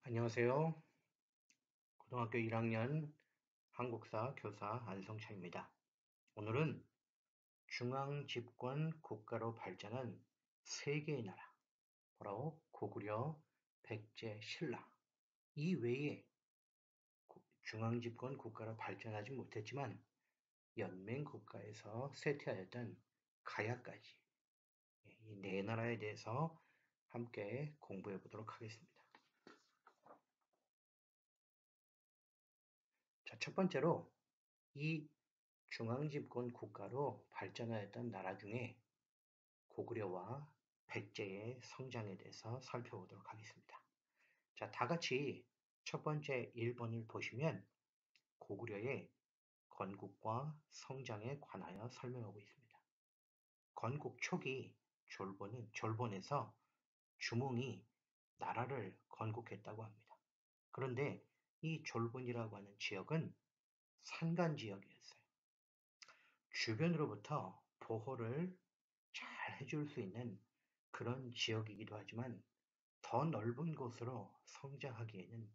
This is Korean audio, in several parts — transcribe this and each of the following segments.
안녕하세요. 고등학교 1학년 한국사 교사 안성찬입니다. 오늘은 중앙집권 국가로 발전한 세 개의 나라, 바로 고구려, 백제, 신라, 이 외에 중앙집권 국가로 발전하지 못했지만 연맹 국가에서 쇠퇴하였던 가야까지 이 네 나라에 대해서 함께 공부해 보도록 하겠습니다. 자, 첫 번째로 이 중앙집권 국가로 발전하였던 나라 중에 고구려와 백제의 성장에 대해서 살펴보도록 하겠습니다. 자, 다 같이 첫 번째 1번을 보시면 고구려의 건국과 성장에 관하여 설명하고 있습니다. 건국 초기 졸본에서 주몽이 나라를 건국했다고 합니다. 그런데 이 졸본이라고 하는 지역은 산간 지역이었어요. 주변으로부터 보호를 잘 해줄 수 있는 그런 지역이기도 하지만 더 넓은 곳으로 성장하기에는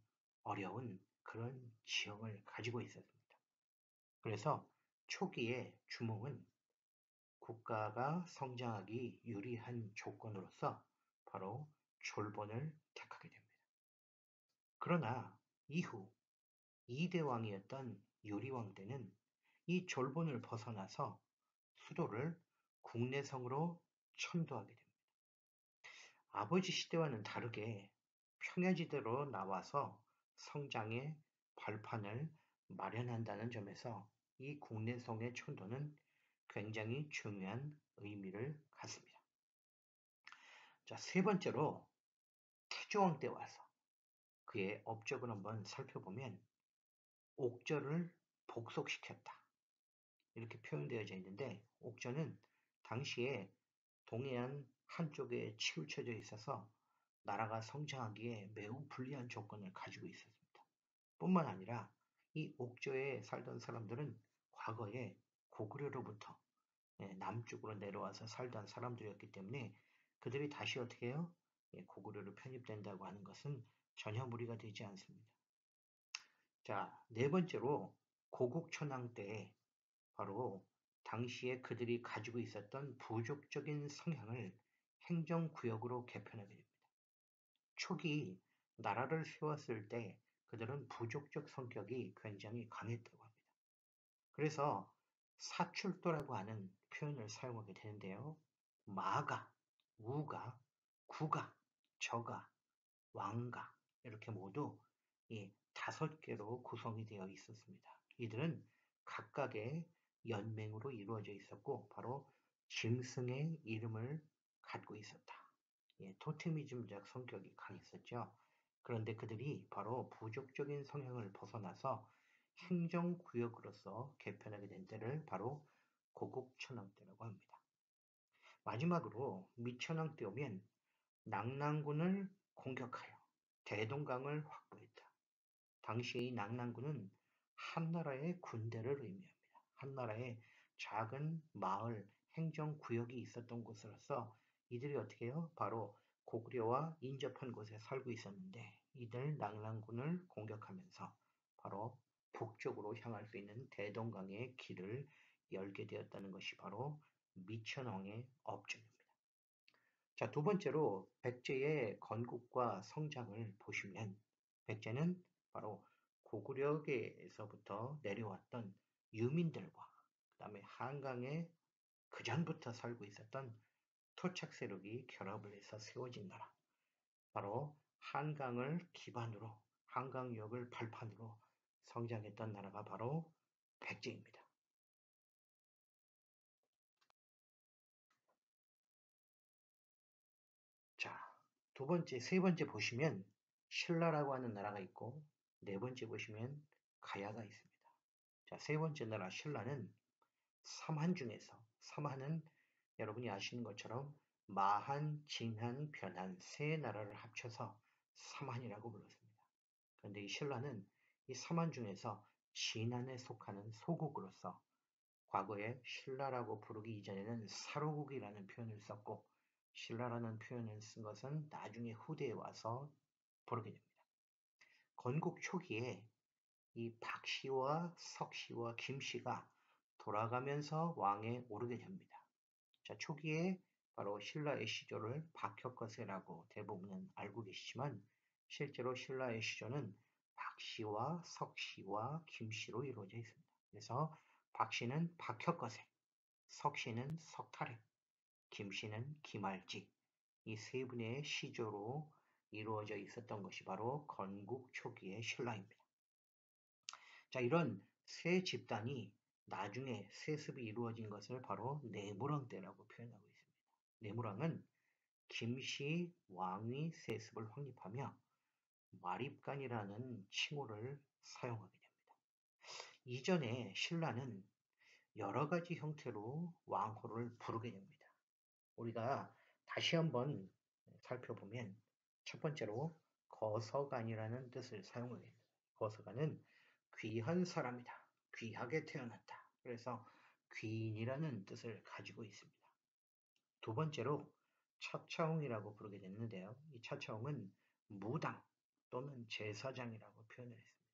어려운 그런 지형을 가지고 있었습니다. 그래서 초기에 주몽은 국가가 성장하기 유리한 조건으로서 바로 졸본을 택하게 됩니다. 그러나 이후 이대왕이었던 유리왕 때는 이 졸본을 벗어나서 수도를 국내성으로 천도하게 됩니다. 아버지 시대와는 다르게 평야지대로 나와서 성장의 발판을 마련한다는 점에서 이 국내성의 천도는 굉장히 중요한 의미를 갖습니다. 자, 세 번째로 태조왕 때 와서 그의 업적을 한번 살펴보면 옥저를 복속시켰다. 이렇게 표현되어져 있는데 옥저는 당시에 동해안 한쪽에 치우쳐져 있어서 나라가 성장하기에 매우 불리한 조건을 가지고 있었습니다. 뿐만 아니라 이 옥저에 살던 사람들은 과거에 고구려로부터 남쪽으로 내려와서 살던 사람들이었기 때문에 그들이 다시 어떻게 해요? 고구려로 편입된다고 하는 것은 전혀 무리가 되지 않습니다. 자, 네 번째로 고국천왕 때 바로 당시에 그들이 가지고 있었던 부족적인 성향을 행정구역으로 개편하게 됩니다. 초기 나라를 세웠을 때 그들은 부족적 성격이 굉장히 강했다고 합니다. 그래서 사출도라고 하는 표현을 사용하게 되는데요. 마가, 우가, 구가, 저가, 왕가 이렇게 모두 이 5개로 구성이 되어 있었습니다. 이들은 각각의 연맹으로 이루어져 있었고 바로 짐승의 이름을 갖고 있었다. 토테미즘적 성격이 강했었죠. 그런데 그들이 바로 부족적인 성향을 벗어나서 행정구역으로서 개편하게 된 때를 바로 고국천왕 때라고 합니다. 마지막으로 미천왕 때 오면 낙랑군을 공격하여 대동강을 확보했다. 당시의 이 낙랑군은 한나라의 군대를 의미합니다. 한나라의 작은 마을 행정구역이 있었던 곳으로서 이들이 어떻게 해요? 바로 고구려와 인접한 곳에 살고 있었는데 이들 낙랑군을 공격하면서 바로 북쪽으로 향할 수 있는 대동강의 길을 열게 되었다는 것이 바로 미천왕의 업적입니다. 자, 두 번째로 백제의 건국과 성장을 보시면 백제는 바로 고구려에서부터 내려왔던 유민들과 그다음에 한강에 그전부터 살고 있었던 토착 세력이 결합을 해서 세워진 나라. 바로 한강을 기반으로 한강역을 발판으로 성장했던 나라가 바로 백제입니다. 자, 세 번째 보시면 신라라고 하는 나라가 있고 네 번째 보시면 가야가 있습니다. 자, 세 번째 나라 신라는 삼한 중에서 삼한은 여러분이 아시는 것처럼 마한, 진한, 변한 세 나라를 합쳐서 삼한이라고 불렀습니다. 그런데 이 신라는 이 삼한 중에서 진한에 속하는 소국으로서 과거에 신라라고 부르기 이전에는 사로국이라는 표현을 썼고 신라라는 표현을 쓴 것은 나중에 후대에 와서 부르게 됩니다. 건국 초기에 이 박씨와 석씨와 김씨가 돌아가면서 왕에 오르게 됩니다. 자, 초기에 바로 신라의 시조를 박혁거세라고 대부분은 알고 계시지만 실제로 신라의 시조는 박씨와 석씨와 김씨로 이루어져 있습니다. 그래서 박씨는 박혁거세, 석씨는 석탈핵, 김씨는 김알지, 이 세 분의 시조로 이루어져 있었던 것이 바로 건국 초기의 신라입니다. 자, 이런 세 집단이 나중에 세습이 이루어진 것을 바로 내무랑 때라고 표현하고 있습니다. 내무랑은 김씨 왕위 세습을 확립하며 마립간이라는 칭호를 사용하게 됩니다. 이전에 신라는 여러 가지 형태로 왕호를 부르게 됩니다. 우리가 다시 한번 살펴보면 첫 번째로 거서간이라는 뜻을 사용하게 됩니다. 거서간은 귀한 사람이다. 귀하게 태어났다. 그래서 귀인이라는 뜻을 가지고 있습니다. 두 번째로 차차홍이라고 부르게 됐는데요. 이 차차홍은 무당 또는 제사장이라고 표현을 했습니다.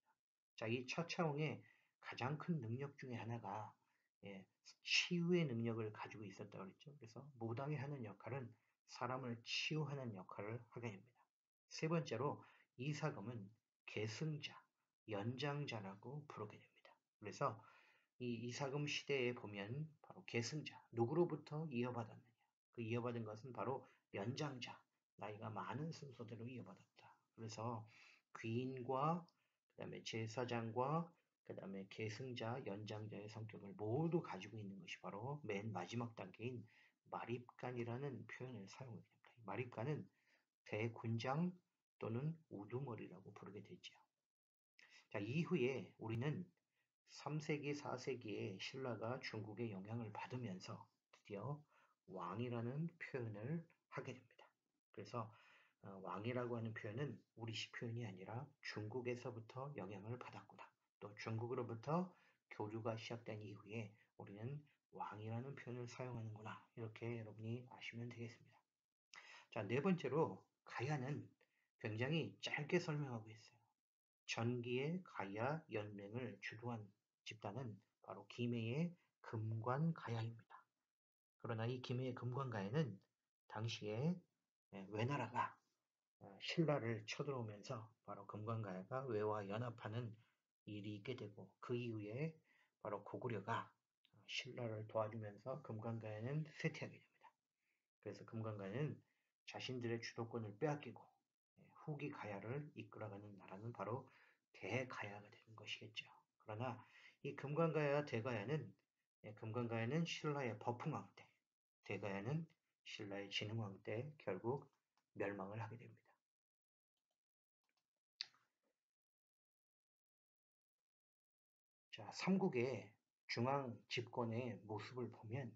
자, 이 차차홍의 가장 큰 능력 중에 하나가 치유의 능력을 가지고 있었다고 그랬죠. 그래서 무당이 하는 역할은 사람을 치유하는 역할을 하게 됩니다. 세 번째로 이사금은 계승자, 연장자라고 부르게 됩니다. 그래서 이 이사금 시대에 보면 바로 계승자, 누구로부터 이어받았느냐. 그 이어받은 것은 바로 연장자, 나이가 많은 순서대로 이어받았다. 그래서 귀인과 그다음에 제사장과 그다음에 계승자, 연장자의 성격을 모두 가지고 있는 것이 바로 맨 마지막 단계인 마립간이라는 표현을 사용하게 됩니다. 마립간은 대군장 또는 우두머리라고 부르게 되죠. 자, 이후에 우리는 3세기, 4세기에 신라가 중국의 영향을 받으면서 드디어 왕이라는 표현을 하게 됩니다. 그래서 왕이라고 하는 표현은 우리식 표현이 아니라 중국에서부터 영향을 받았구나. 또 중국으로부터 교류가 시작된 이후에 우리는 왕이라는 표현을 사용하는구나. 이렇게 여러분이 아시면 되겠습니다. 자, 네 번째로 가야는 굉장히 짧게 설명하고 있어요. 전기의 가야 연맹을 주도한 집단은 바로 김해의 금관가야입니다. 그러나 이 김해의 금관가야는 당시에 외나라가 신라를 쳐들어오면서 바로 금관가야가 외와 연합하는 일이 있게 되고 그 이후에 바로 고구려가 신라를 도와주면서 금관가야는 쇠퇴하게 됩니다. 그래서 금관가야는 자신들의 주도권을 빼앗기고 후기 가야를 이끌어가는 나라는 바로 대가야가 되는 것이겠죠. 그러나 이 금관가야와 대가야는 금관가야는 신라의 버풍왕 때, 대가야는 신라의 진흥왕 때 결국 멸망을 하게 됩니다. 자, 삼국의 중앙 집권의 모습을 보면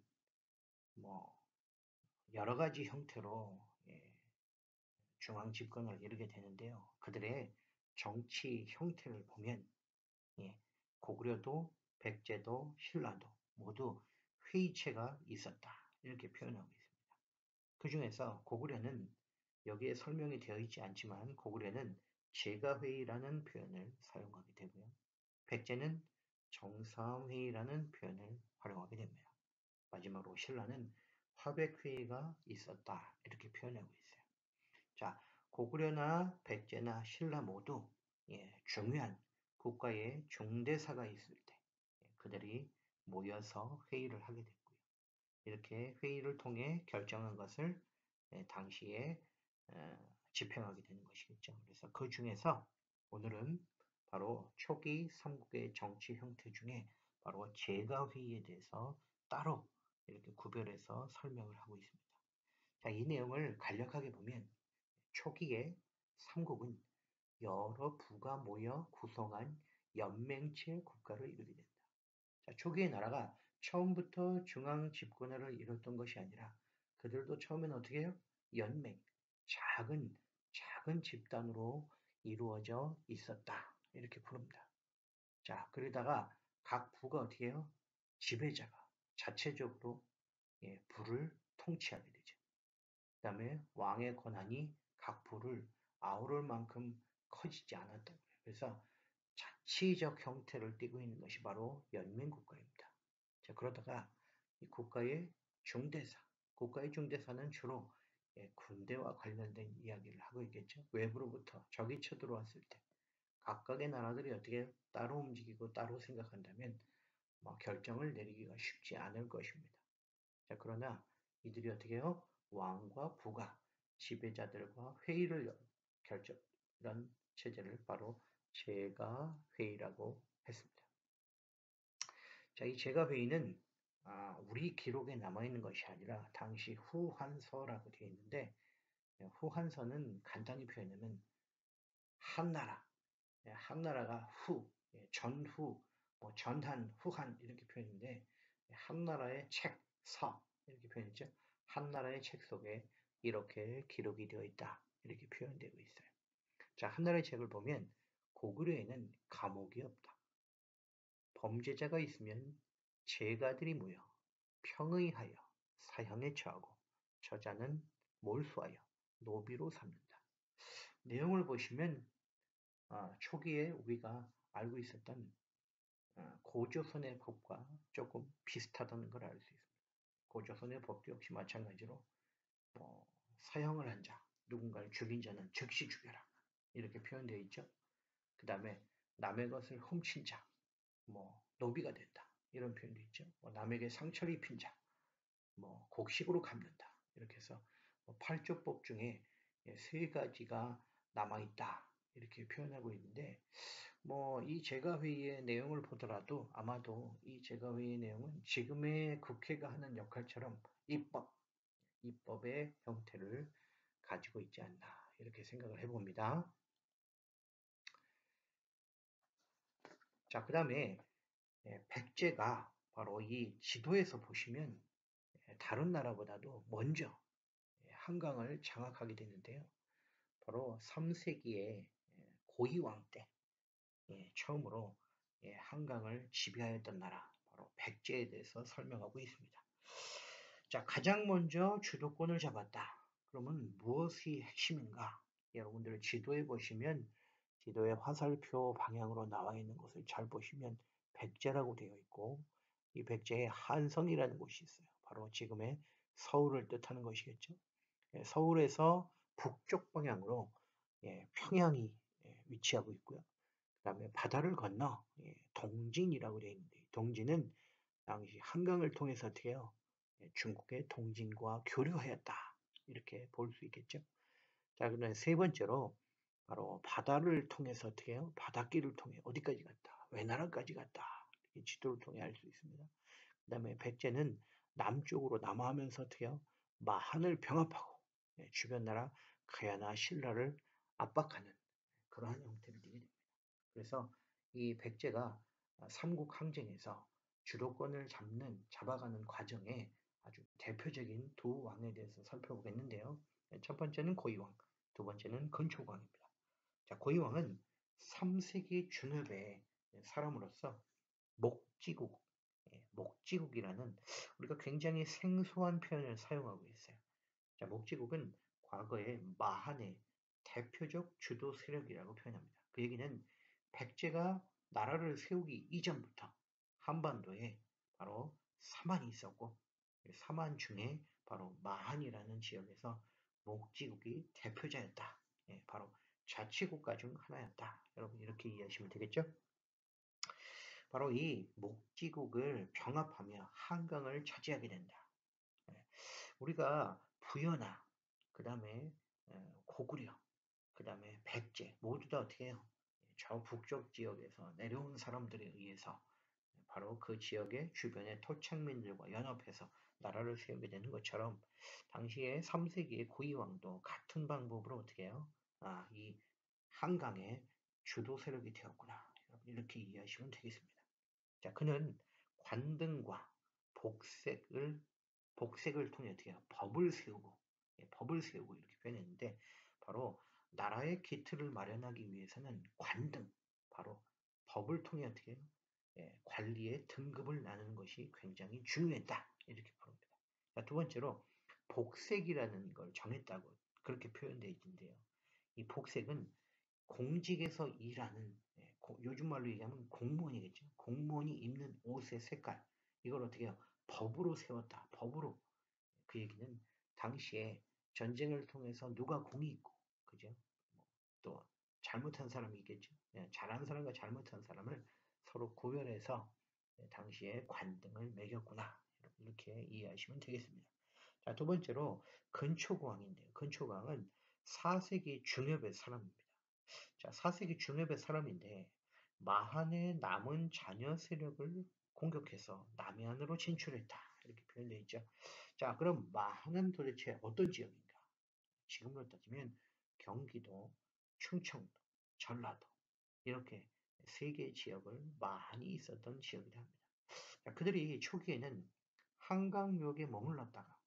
뭐 여러 가지 형태로 중앙 집권을 이루게 되는데요. 그들의 정치 형태를 보면 고구려도, 백제도, 신라도 모두 회의체가 있었다. 이렇게 표현하고 있습니다. 그 중에서 고구려는 여기에 설명이 되어 있지 않지만 고구려는 제가회의라는 표현을 사용하게 되고요. 백제는 정사회의라는 표현을 활용하게 됩니다. 마지막으로 신라는 화백회의가 있었다. 이렇게 표현하고 있어요. 자, 고구려나 백제나 신라 모두 중요한 국가의 중대사가 있을 때 그들이 모여서 회의를 하게 됐고요. 이렇게 회의를 통해 결정한 것을 당시에 집행하게 되는 것이겠죠. 그래서 그 중에서 오늘은 바로 초기 삼국의 정치 형태 중에 바로 제가회의에 대해서 따로 이렇게 구별해서 설명을 하고 있습니다. 자, 이 내용을 간략하게 보면 초기에 삼국은 여러 부가 모여 구성한 연맹체 국가를 이루게 된다. 자, 초기의 나라가 처음부터 중앙 집권화를 이뤘던 것이 아니라 그들도 처음에는 어떻게 해요? 연맹, 작은 집단으로 이루어져 있었다. 이렇게 부릅니다. 자, 그러다가 각 부가 어떻게 해요? 지배자가 자체적으로 부를 통치하게 되죠. 그 다음에 왕의 권한이 각 부를 아우를 만큼 커지지 않았던 거예요. 그래서 자치적 형태를 띠고 있는 것이 바로 연맹국가입니다. 자, 그러다가 이 국가의 중대사는 주로 군대와 관련된 이야기를 하고 있겠죠. 외부로부터 적이 쳐들어왔을 때 각각의 나라들이 어떻게 따로 움직이고 따로 생각한다면 결정을 내리기가 쉽지 않을 것입니다. 자, 그러나 이들이 어떻게 해요? 왕과 부가 지배자들과 회의를 결정, 이런 체제를 바로 제가회의라고 했습니다. 자, 이 제가회의는 우리 기록에 남아있는 것이 아니라 당시 후한서라고 되어 있는데 후한서는 간단히 표현하면 한나라, 한나라가 전후, 전한, 후한 이렇게 표현인데 한나라의 책, 서 이렇게 표현했죠. 한나라의 책 속에 이렇게 기록이 되어 있다 이렇게 표현되고 있어요. 자, 한나라의 책을 보면 고구려에는 감옥이 없다. 범죄자가 있으면 제가들이 모여 평의하여 사형에 처하고 저자는 몰수하여 노비로 삼는다. 내용을 보시면 초기에 우리가 알고 있었던 고조선의 법과 조금 비슷하다는 걸 알 수 있습니다. 고조선의 법도 역시 마찬가지로 사형을 한 자, 누군가를 죽인 자는 즉시 죽여라 이렇게 표현되어 있죠. 그 다음에 남의 것을 훔친 자, 노비가 된다 이런 표현도 있죠. 남에게 상처를 입힌 자, 곡식으로 갚는다 이렇게 해서 8조법 중에 3가지가 남아있다 이렇게 표현하고 있는데 이 제가회의의 내용을 보더라도 아마도 이 제가회의의 내용은 지금의 국회가 하는 역할처럼 입법의 형태를 가지고 있지 않나 이렇게 생각을 해봅니다. 자, 그 다음에 백제가 바로 이 지도에서 보시면 다른 나라보다도 먼저 한강을 장악하게 되는데요. 바로 3세기의 고이왕 때 처음으로 한강을 지배하였던 나라 바로 백제에 대해서 설명하고 있습니다. 자, 가장 먼저 주도권을 잡았다. 그러면 무엇이 핵심인가? 여러분들 지도에 보시면 지도의 화살표 방향으로 나와 있는 것을 잘 보시면 백제라고 되어 있고 이 백제에 한성이라는 곳이 있어요. 바로 지금의 서울을 뜻하는 것이겠죠. 서울에서 북쪽 방향으로 평양이 위치하고 있고요. 그 다음에 바다를 건너 동진이라고 되어 있는데 동진은 당시 한강을 통해서 어떻게 해요? 중국의 동진과 교류하였다. 이렇게 볼 수 있겠죠. 자, 그다음에 세 번째로 바로 바다를 통해서 어떻게 해요? 바닷길을 통해 어디까지 갔다. 외나라까지 갔다. 이렇게 지도를 통해 알 수 있습니다. 그 다음에 백제는 남쪽으로 남하하면서 어떻게 해요? 마한을 병합하고 주변 나라 가야나 신라를 압박하는 그러한 형태를 띠게 됩니다. 그래서 이 백제가 삼국 항쟁에서 주도권을 잡아가는 과정에 아주 대표적인 두 왕에 대해서 살펴보겠는데요. 첫 번째는 고이왕, 두 번째는 건초광입니다. 자, 고이왕은 3세기 중엽의 사람으로서 목지국, 목지국이라는 우리가 굉장히 생소한 표현을 사용하고 있어요. 자, 목지국은 과거의 마한의 대표적 주도 세력이라고 표현합니다. 그 얘기는 백제가 나라를 세우기 이전부터 한반도에 바로 사만이 있었고 사만 중에 바로 마한이라는 지역에서 목지국이 대표자였다. 바로 자치국가 중 하나였다. 여러분 이렇게 이해하시면 되겠죠? 바로 이 목지국을 병합하며 한강을 차지하게 된다. 우리가 부여나 그 다음에 고구려 그 다음에 백제 모두 다 어떻게 해요? 저 북쪽 지역에서 내려온 사람들에 의해서 바로 그 지역의 주변의 토착민들과 연합해서 나라를 세우게 되는 것처럼 당시에 3세기의 고이왕도 같은 방법으로 어떻게 해요? 이 한강의 주도 세력이 되었구나. 이렇게 이해하시면 되겠습니다. 자, 그는 관등과 복색을 통해 어떻게 해요? 법을 세우고 이렇게 표현했는데 바로 나라의 기틀을 마련하기 위해서는 관등, 바로 법을 통해 어떻게 해요? 관리의 등급을 나누는 것이 굉장히 중요했다. 이렇게 부릅니다. 자, 두 번째로 복색이라는 걸 정했다고 그렇게 표현되어 있는데요. 이 복색은 공직에서 일하는 요즘 말로 얘기하면 공무원이겠죠. 공무원이 입는 옷의 색깔 이걸 어떻게 해요? 법으로 세웠다. 법으로. 그 얘기는 당시에 전쟁을 통해서 누가 공이 있고 그죠? 또 잘못한 사람이 있겠죠. 잘한 사람과 잘못한 사람을 서로 구별해서 당시에 관등을 매겼구나. 이렇게 이해하시면 되겠습니다. 자, 두 번째로 근초고왕인데요. 근초고왕은 4세기 중엽의 사람입니다. 자, 4세기 중엽의 사람인데 마한의 남은 자녀 세력을 공격해서 남해안으로 진출했다. 이렇게 표현되어 있죠. 자, 그럼 마한은 도대체 어떤 지역인가? 지금으로 따지면 경기도, 충청도, 전라도 이렇게 세 개의 지역을 많이 있었던 지역이라 합니다. 자, 그들이 초기에는 한강묘역에 머물렀다가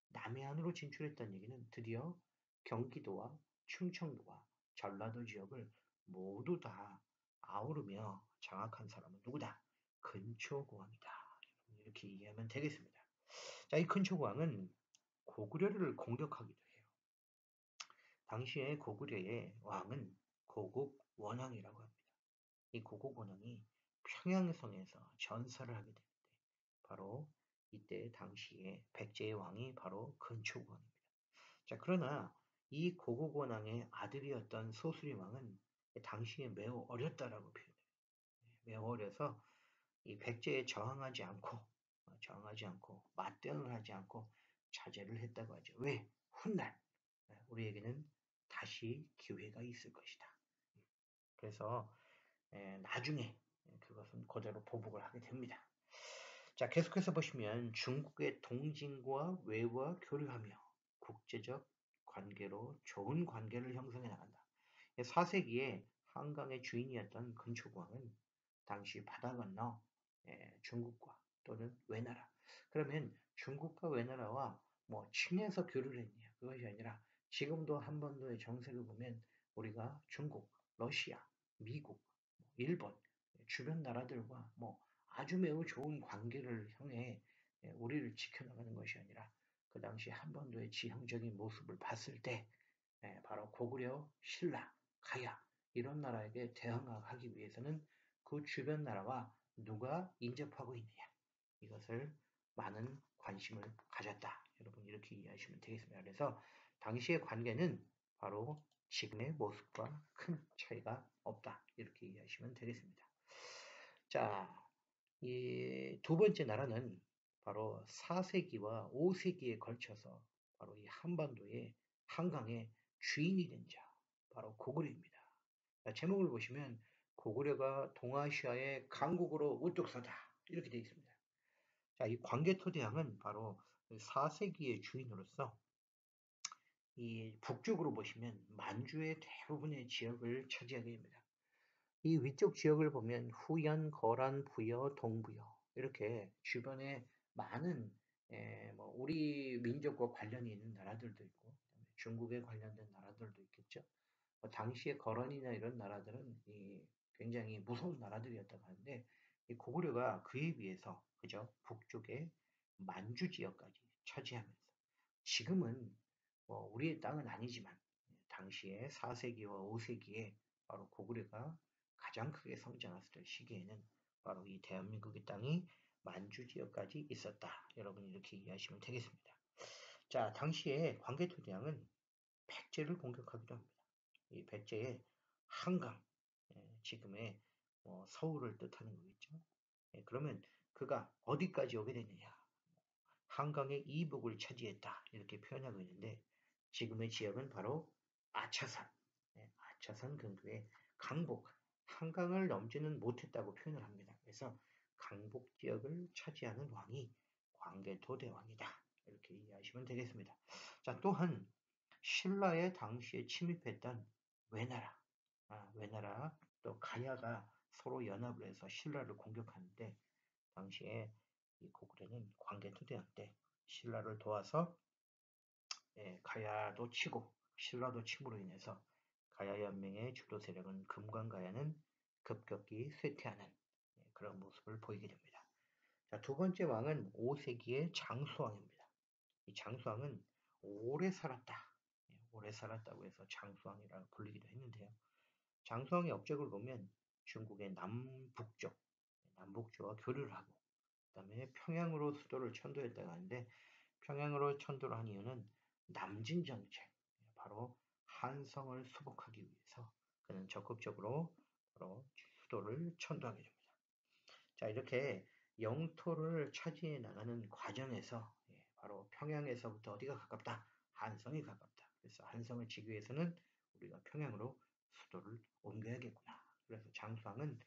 남해안으로 진출했던 얘기는 드디어 경기도와 충청도와 전라도 지역을 모두 다 아우르며 장악한 사람은 누구다? 근초고왕이다. 이렇게 이해하면 되겠습니다. 자, 이 근초고왕은 고구려를 공격하기도 해요. 당시에 고구려의 왕은 고국 원왕이라고 합니다. 이 고국 원왕이 평양성에서 전사를 하게 되는데 바로 이때 당시에 백제의 왕이 바로 근초고왕입니다. 자, 그러나 이 고국 원왕의 아들이었던 소수리 왕은 당시에 매우 어렸다라고 표현해요. 매우 어려서 이 백제에 저항하지 않고 맞대응을 하지 않고 자제를 했다고 하죠. 왜? 훗날 우리에게는 다시 기회가 있을 것이다. 그래서 나중에 그것은 그대로 보복을 하게 됩니다. 자, 계속해서 보시면 중국의 동진과 외와 교류하며 국제적 관계로 좋은 관계를 형성해 나간다. 4세기에 한강의 주인이었던 근초고왕은 당시 바다 건너 중국과 또는 외나라. 그러면 중국과 외나라와 뭐 친해서 교류를 했냐? 그것이 아니라 지금도 한반도의 정세를 보면 우리가 중국, 러시아, 미국, 일본 주변 나라들과 뭐 아주 매우 좋은 관계를 향해 우리를 지켜나가는 것이 아니라 그 당시 한반도의 지형적인 모습을 봤을 때 바로 고구려, 신라, 가야 이런 나라에게 대항하기 위해서는 그 주변 나라와 누가 인접하고 있느냐 이것을 많은 관심을 가졌다. 여러분 이렇게 이해하시면 되겠습니다. 그래서 당시의 관계는 바로 지금의 모습과 큰 차이가 없다. 이렇게 이해하시면 되겠습니다. 자, 이 두 번째 나라는 바로 4세기와 5세기에 걸쳐서 바로 이 한반도의 한강의 주인이 된 자, 바로 고구려입니다. 자, 제목을 보시면 고구려가 동아시아의 강국으로 우뚝 서다 이렇게 되어 있습니다. 자, 이 광개토대왕은 바로 4세기의 주인으로서 이 북쪽으로 보시면 만주의 대부분의 지역을 차지하게 됩니다. 이 위쪽 지역을 보면 후연, 거란, 부여, 동부여 이렇게 주변에 많은 뭐 우리 민족과 관련이 있는 나라들도 있고 중국에 관련된 나라들도 있겠죠. 뭐 당시에 거란이나 이런 나라들은 굉장히 무서운 나라들이었다고 하는데 이 고구려가 그에 비해서 그죠 북쪽의 만주 지역까지 차지하면서 지금은 뭐 우리의 땅은 아니지만 당시에 4세기와 5세기에 바로 고구려가 가장 크게 성장했을 시기에는 바로 이 대한민국의 땅이 만주 지역까지 있었다. 여러분 이렇게 이해하시면 되겠습니다. 자, 당시에 광개토대왕은 백제를 공격하기도 합니다. 이 백제의 한강, 지금의 서울을 뜻하는 거겠죠. 그러면 그가 어디까지 오게 되느냐? 한강의 이북을 차지했다. 이렇게 표현하고 있는데 지금의 지역은 바로 아차산, 아차산 근교의 강북, 한강을 넘지는 못했다고 표현을 합니다. 그래서 강북 지역을 차지하는 왕이 광개토대왕이다. 이렇게 이해하시면 되겠습니다. 자, 또한 신라의 당시에 침입했던 외나라, 외나라 또 가야가 서로 연합을 해서 신라를 공격하는데 당시에 이 고구려는 광개토대왕 때 신라를 도와서 가야도 치고 신라도 침으로 인해서 가야 연맹의 주도 세력은 금관가야는 급격히 쇠퇴하는 그런 모습을 보이게 됩니다. 자, 두 번째 왕은 5세기의 장수왕입니다. 이 장수왕은 오래 살았다. 오래 살았다고 해서 장수왕이라고 불리기도 했는데요. 장수왕의 업적을 보면 중국의 남북조와 교류를 하고, 그 다음에 평양으로 수도를 천도했다고 하는데, 평양으로 천도를 한 이유는 남진 정책, 바로 한성을 수복하기 위해서 그는 적극적으로 바로 수도를 천도하게 됩니다. 자, 이렇게 영토를 차지해 나가는 과정에서 바로 평양에서부터 어디가 가깝다? 한성이 가깝다. 그래서 한성을 지기 위해서는 우리가 평양으로 수도를 옮겨야겠구나. 그래서 장수왕은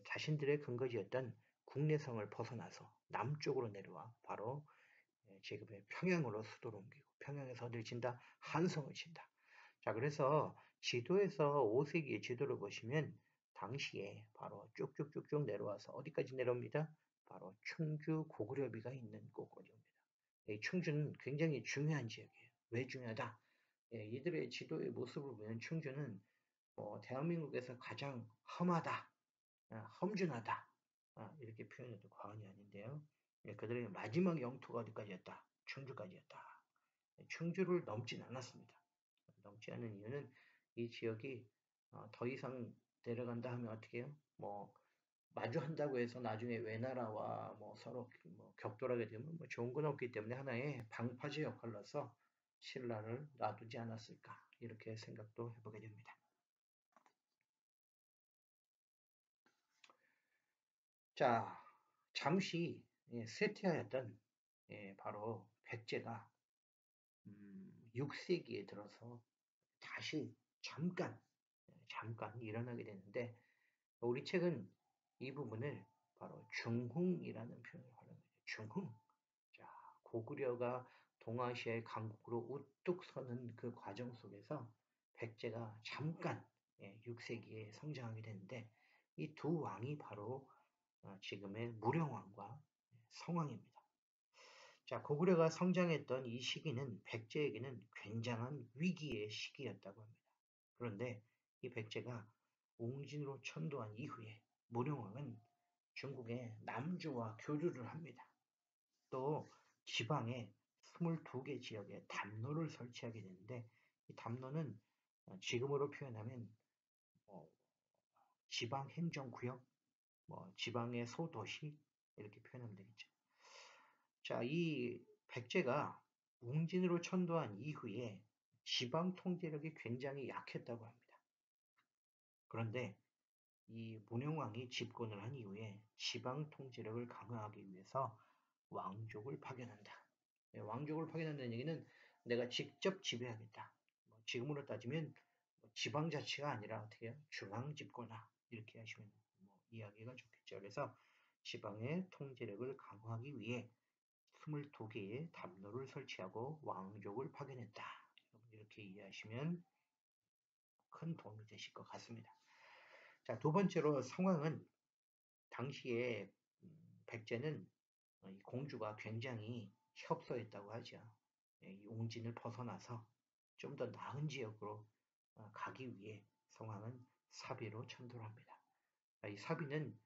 자신들의 근거지였던 국내성을 벗어나서 남쪽으로 내려와 바로 지금의 평양으로 수도를 옮기고, 평양에서 어딜 친다? 한성을 친다. 자, 그래서 지도에서 5세기의 지도를 보시면 당시에 바로 쭉쭉쭉쭉 내려와서 어디까지 내려옵니다? 바로 충주 고구려비가 있는 곳까지입니다. 충주는 굉장히 중요한 지역이에요. 왜 중요하다? 이들의 지도의 모습을 보면 충주는 대한민국에서 가장 험하다, 험준하다, 이렇게 표현해도 과언이 아닌데요. 그들의 마지막 영토가 어디까지였다? 충주까지였다. 충주를 넘진 않았습니다. 넘지 않은 이유는 이 지역이 더 이상 내려간다 하면 어떻게 해요? 마주한다고 해서 나중에 외나라와 서로 격돌하게 되면 좋은 건 없기 때문에 하나의 방파제 역할로서 신라를 놔두지 않았을까, 이렇게 생각도 해보게 됩니다. 자, 잠시 쇠퇴하였던 바로 백제가 6세기에 들어서 다시 잠깐 일어나게 되는데, 우리 책은 이 부분을 바로 중흥이라는 표현을 활용해요. 중흥. 자, 고구려가 동아시아의 강국으로 우뚝 서는 그 과정 속에서 백제가 잠깐 6세기에 성장하게 되는데, 이 두 왕이 바로 지금의 무령왕과 성왕입니다. 자, 고구려가 성장했던 이 시기는 백제에게는 굉장한 위기의 시기였다고 합니다. 그런데 이 백제가 웅진으로 천도한 이후에 무령왕은 중국의 남주와 교류를 합니다. 또 지방에 22개 지역에 담로를 설치하게 되는데, 이 담로는 지금으로 표현하면 지방행정구역, 지방의 소도시, 이렇게 표현하면 되겠죠. 자, 이 백제가 웅진으로 천도한 이후에 지방 통제력이 굉장히 약했다고 합니다. 그런데 이 문영왕이 집권을 한 이후에 지방 통제력을 강화하기 위해서 왕족을 파견한다. 왕족을 파견한다는 얘기는 내가 직접 지배하겠다. 지금으로 따지면 지방자치가 아니라 어떻게 해요? 중앙집권화, 이렇게 하시면 이야기가 좋겠죠. 그래서 지방의 통제력을 강화하기 위해 22개의 담로를 설치하고 왕족을 파견했다. 이렇게 이해하시면 큰 도움이 되실 것 같습니다. 자, 두 번째로 성왕은 당시에 백제는 이 공주가 굉장히 협소했다고 하죠. 이 웅진을 벗어나서 좀 더 나은 지역으로 가기 위해 성왕은 사비로 천도를 합니다. 이 사비는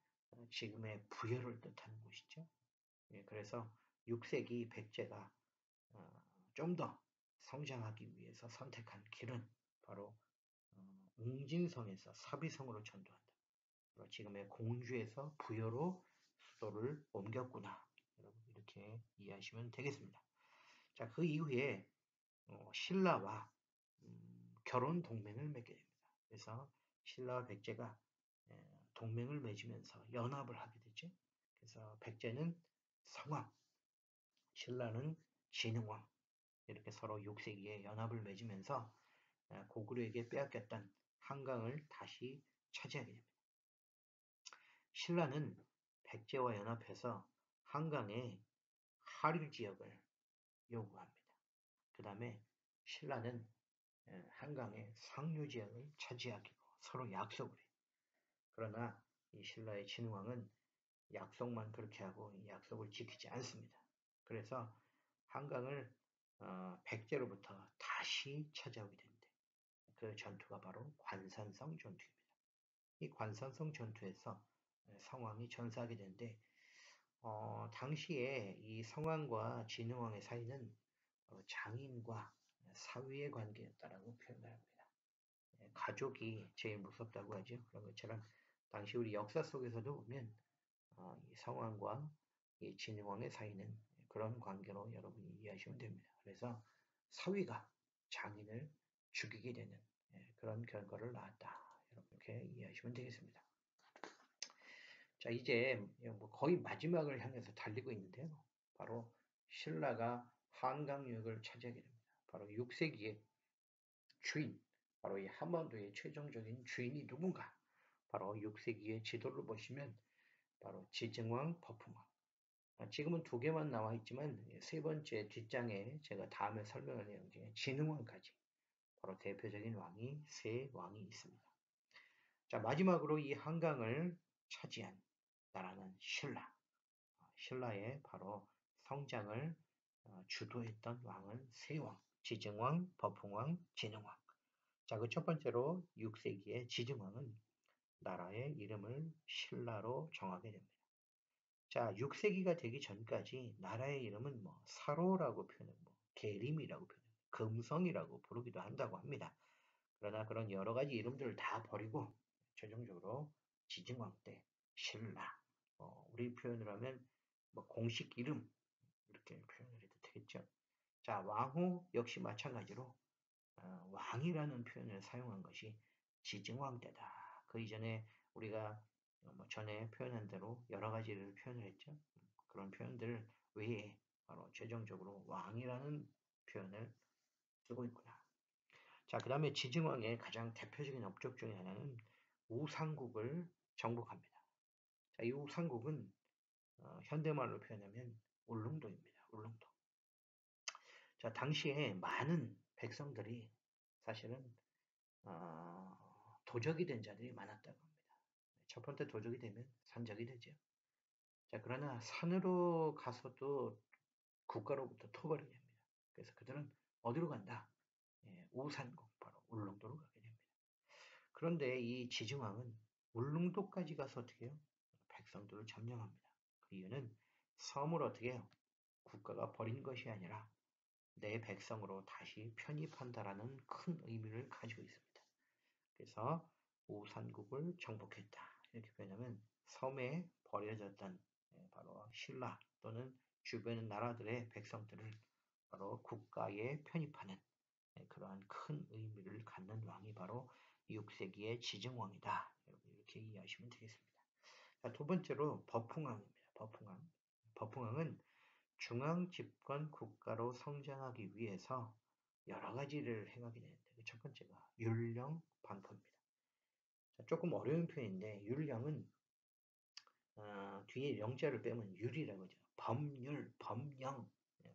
지금의 부여를 뜻하는 곳이죠. 그래서 6세기 백제가 좀 더 성장하기 위해서 선택한 길은 바로 웅진성에서 사비성으로 천도한다. 지금의 공주에서 부여로 수도를 옮겼구나. 여러분 이렇게 이해하시면 되겠습니다. 자, 그 이후에 신라와 결혼 동맹을 맺게 됩니다. 그래서 신라와 백제가 동맹을 맺으면서 연합을 하게 되죠. 그래서 백제는 성왕, 신라는 진흥왕, 이렇게 서로 6세기에 연합을 맺으면서 고구려에게 빼앗겼던 한강을 다시 차지하게 됩니다. 신라는 백제와 연합해서 한강의 하류 지역을 요구합니다. 그 다음에 신라는 한강의 상류 지역을 차지하기로 서로 약속을 해요. 그러나 이 신라의 진흥왕은 약속만 그렇게 하고 이 약속을 지키지 않습니다. 그래서 한강을 백제로부터 다시 찾아오게 되는데, 그 전투가 바로 관산성 전투입니다. 이 관산성 전투에서 성왕이 전사하게 되는데, 당시에 이 성왕과 진흥왕의 사이는 장인과 사위의 관계였다라고 표현을 합니다. 가족이 제일 무섭다고 하죠. 그런 것처럼 당시 우리 역사 속에서도 보면 이 성왕과 이 진흥왕의 사이는 그런 관계로 여러분이 이해하시면 됩니다. 그래서 사위가 장인을 죽이게 되는 그런 결과를 낳았다. 여러분 이렇게 이해하시면 되겠습니다. 자, 이제 뭐 거의 마지막을 향해서 달리고 있는데요. 바로 신라가 한강유역을 차지하게 됩니다. 바로 6세기의 주인, 바로 이 한반도의 최종적인 주인이 누군가? 바로 6세기의 지도를 보시면 바로 지증왕, 버풍왕. 지금은 두 개만 나와 있지만 세 번째 뒷장에 제가 다음에 설명할 내용 중에 진흥왕까지 바로 대표적인 왕이 세 왕이 있습니다. 자, 마지막으로 이 한강을 차지한 나라는 신라. 신라의 바로 성장을 주도했던 왕은 세 왕, 지증왕, 버풍왕, 진흥왕. 자, 그 첫 번째로 6세기의 지증왕은 나라의 이름을 신라로 정하게 됩니다. 자, 6세기가 되기 전까지 나라의 이름은 뭐 사로라고 표현하고 뭐 계림이라고 표현하고 금성이라고 부르기도 한다고 합니다. 그러나 그런 여러 가지 이름들을 다 버리고 최종적으로 지증왕 때 신라, 우리 표현을 하면 뭐 공식 이름 이렇게 표현을 해도 되겠죠. 자, 왕후 역시 마찬가지로 왕이라는 표현을 사용한 것이 지증왕 때다. 그 이전에 우리가 뭐 전에 표현한 대로 여러 가지를 표현을 했죠. 그런 표현들 외에 바로 최종적으로 왕이라는 표현을 쓰고 있구나. 자, 그 다음에 지증왕의 가장 대표적인 업적 중에 하나는 우상국을 정복합니다. 자, 이 우상국은 현대말로 표현하면 울릉도입니다. 울릉도. 자, 당시에 많은 백성들이 사실은 도적이 된 자들이 많았다고 합니다. 첫 번째 도적이 되면 산적이 되죠. 자, 그러나 산으로 가서도 국가로부터 토벌이 됩니다. 그래서 그들은 어디로 간다? 우산국, 바로 울릉도로 가게 됩니다. 그런데 이 지증왕은 울릉도까지 가서 어떻게 해요? 백성들을 점령합니다. 그 이유는 섬을 어떻게 해요? 국가가 버린 것이 아니라 내 백성으로 다시 편입한다라는 큰 의미를 가지고 있습니다. 그래서 우산국을 정복했다. 이렇게 표현하면 섬에 버려졌던 바로 신라 또는 주변 나라들의 백성들을 바로 국가에 편입하는 그러한 큰 의미를 갖는 왕이 바로 6세기의 지증왕이다. 여러분 이렇게 이해하시면 되겠습니다. 자, 두 번째로 버풍왕입니다. 버풍왕. 버풍왕은 중앙 집권 국가로 성장하기 위해서 여러 가지를 행하게 되는데 그 첫 번째가 율령 반포입니다. 자, 조금 어려운 표현인데 율령은 뒤에 영자를 빼면 율이라고 하죠. 법률, 법령,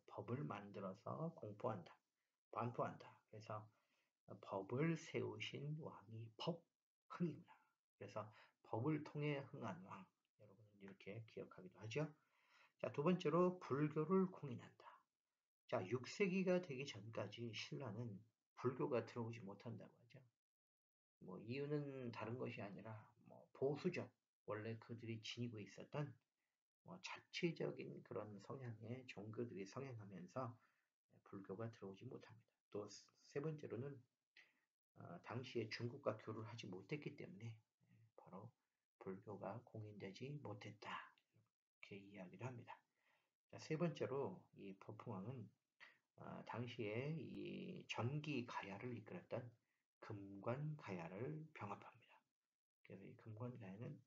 법을 만들어서 공포한다, 반포한다. 그래서 법을 세우신 왕이 법흥이구나. 그래서 법을 통해 흥한 왕. 여러분은 이렇게 기억하기도 하죠. 자, 두 번째로 불교를 공인한다. 자, 6세기가 되기 전까지 신라는 불교가 들어오지 못한다고 하죠. 뭐 이유는 다른 것이 아니라 뭐 보수적 원래 그들이 지니고 있었던 뭐 자체적인 그런 성향의 종교들이 성행하면서 불교가 들어오지 못합니다. 또 세 번째로는 당시에 중국과 교류를 하지 못했기 때문에 바로 불교가 공인되지 못했다. 이렇게 이야기를 합니다. 자, 세 번째로 이 버풍왕은 당시에 이 전기 가야를 이끌었던 금관 가야를 병합합니다. 그래서 이 금관 가야는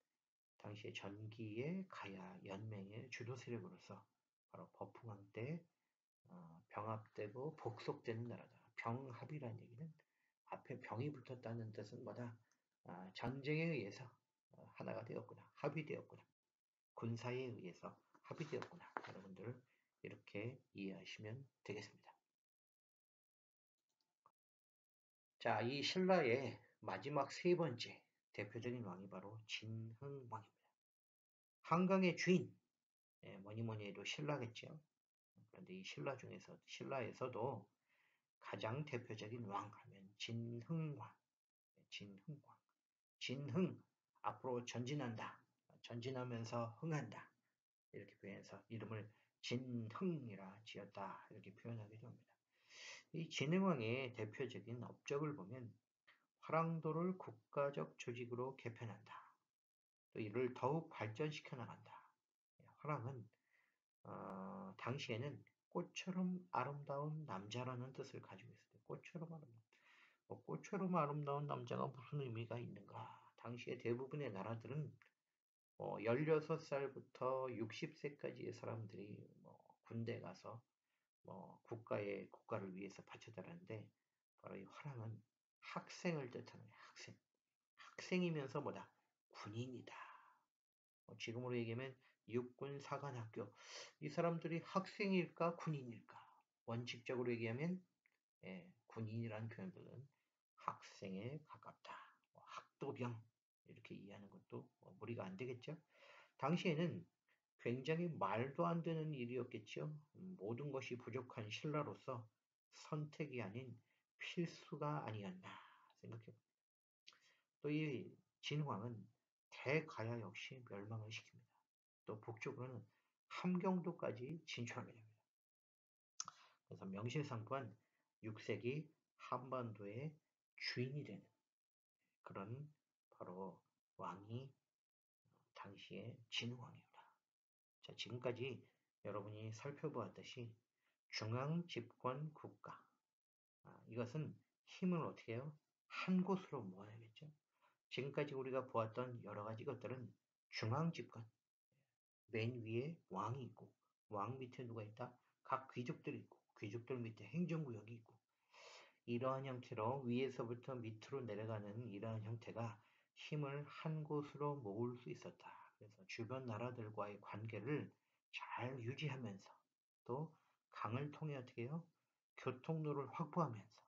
당시에 전기의 가야 연맹의 주도 세력으로서 바로 버풍왕 때 병합되고 복속되는 나라다. 병합이라는 얘기는 앞에 병이 붙었다는 뜻은 뭐다? 전쟁에 의해서 하나가 되었구나. 합의되었구나. 군사에 의해서 합의되었구나. 여러분들 이렇게 이해하시면 되겠습니다. 자, 이 신라의 마지막 세 번째 대표적인 왕이 바로 진흥왕입니다. 한강의 주인, 뭐니 뭐니 해도 신라겠죠. 그런데 이 신라에서도 가장 대표적인 왕 하면 진흥왕, 진흥왕. 진흥, 앞으로 전진한다. 전진하면서 흥한다. 이렇게 표현해서 이름을 진흥이라 지었다. 이렇게 표현하기도 합니다. 이 진흥왕의 대표적인 업적을 보면 화랑도를 국가적 조직으로 개편한다. 또 이를 더욱 발전시켜 나간다. 화랑은 당시에는 꽃처럼 아름다운 남자라는 뜻을 가지고 있었대요. 꽃처럼 아름다운. 꽃처럼 아름다운 남자가 무슨 의미가 있는가? 당시에 대부분의 나라들은 16살부터 60세까지의 사람들이 군대 가서 국가를 위해서 바쳐달라는데 바로 이 화랑은 학생을 뜻하는 거예요. 학생. 학생이면서 뭐다? 군인이다. 지금으로 얘기하면 육군 사관학교. 이 사람들이 학생일까 군인일까? 원칙적으로 얘기하면 군인이라는 표현들은 학생에 가깝다. 학도병 이렇게 이해하는 것도 무리가 안 되겠죠. 당시에는 굉장히 말도 안 되는 일이었겠죠. 모든 것이 부족한 신라로서 선택이 아닌 필수가 아니었나 생각해봅니다. 또 이 진황은 대가야 역시 멸망을 시킵니다. 또 북쪽으로는 함경도까지 진출하게 됩니다. 그래서 명실상부한 6세기 한반도의 주인이 되는 그런 바로 왕이 당시의 진흥왕입니다. 자, 지금까지 여러분이 살펴보았듯이 중앙 집권 국가. 이것은 힘을 어떻게 해요? 한 곳으로 모아야겠죠. 지금까지 우리가 보았던 여러 가지 것들은 중앙 집권. 맨 위에 왕이 있고, 왕 밑에 누가 있다? 각 귀족들이 있고, 귀족들 밑에 행정구역이 있고, 이러한 형태로 위에서부터 밑으로 내려가는 이러한 형태가 힘을 한 곳으로 모을 수 있었다. 그래서 주변 나라들과의 관계를 잘 유지하면서 또 강을 통해 어떻게 해요? 교통로를 확보하면서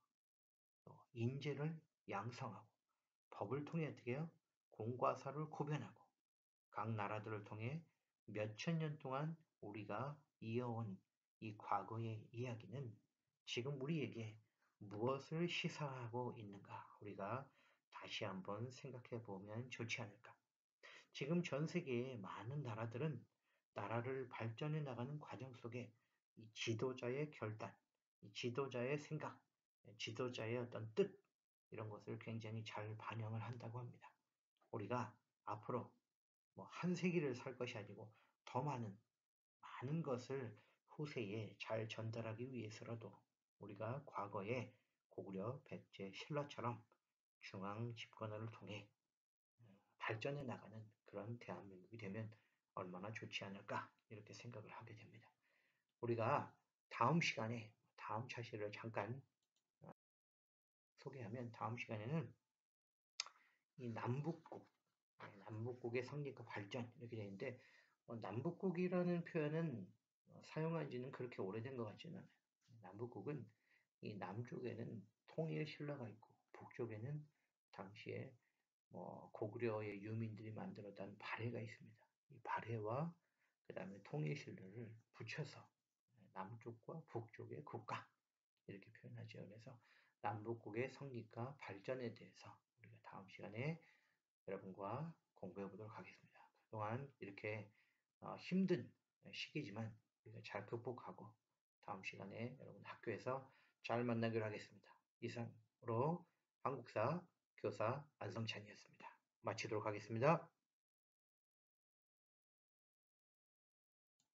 또 인재를 양성하고 법을 통해 어떻게 해요? 공과 사를 구별하고 각 나라들을 통해 몇천 년 동안 우리가 이어온 이 과거의 이야기는 지금 우리에게 무엇을 시사하고 있는가? 우리가 다시 한번 생각해 보면 좋지 않을까? 지금 전 세계의 많은 나라들은 나라를 발전해 나가는 과정 속에 이 지도자의 결단, 이 지도자의 생각, 지도자의 어떤 뜻, 이런 것을 굉장히 잘 반영을 한다고 합니다. 우리가 앞으로 한 세기를 살 것이 아니고 더 많은 것을 후세에 잘 전달하기 위해서라도 우리가 과거에 고구려, 백제, 신라처럼 중앙 집권을 통해 발전해 나가는 그런 대한민국이 되면 얼마나 좋지 않을까 이렇게 생각을 하게 됩니다. 우리가 다음 시간에 다음 차시를 잠깐 소개하면 다음 시간에는 이 남북국의 성립과 발전 이렇게 되는데 남북국이라는 표현은 사용한 지는 그렇게 오래된 것 같지는 않아요. 남북국은 이 남쪽에는 통일 신라가 있고 북쪽에는 당시에 고구려의 유민들이 만들었던 발해가 있습니다. 이 발해와 그 다음에 통일 신라를 붙여서 남쪽과 북쪽의 국가 이렇게 표현하죠. 그래서 남북국의 성립과 발전에 대해서 우리가 다음 시간에 여러분과 공부해 보도록 하겠습니다. 그동안 이렇게 힘든 시기지만 우리가 잘 극복하고 다음 시간에 여러분 학교에서 잘 만나기로 하겠습니다. 이상으로 한국사 교사 안성찬이었습니다. 마치도록 하겠습니다.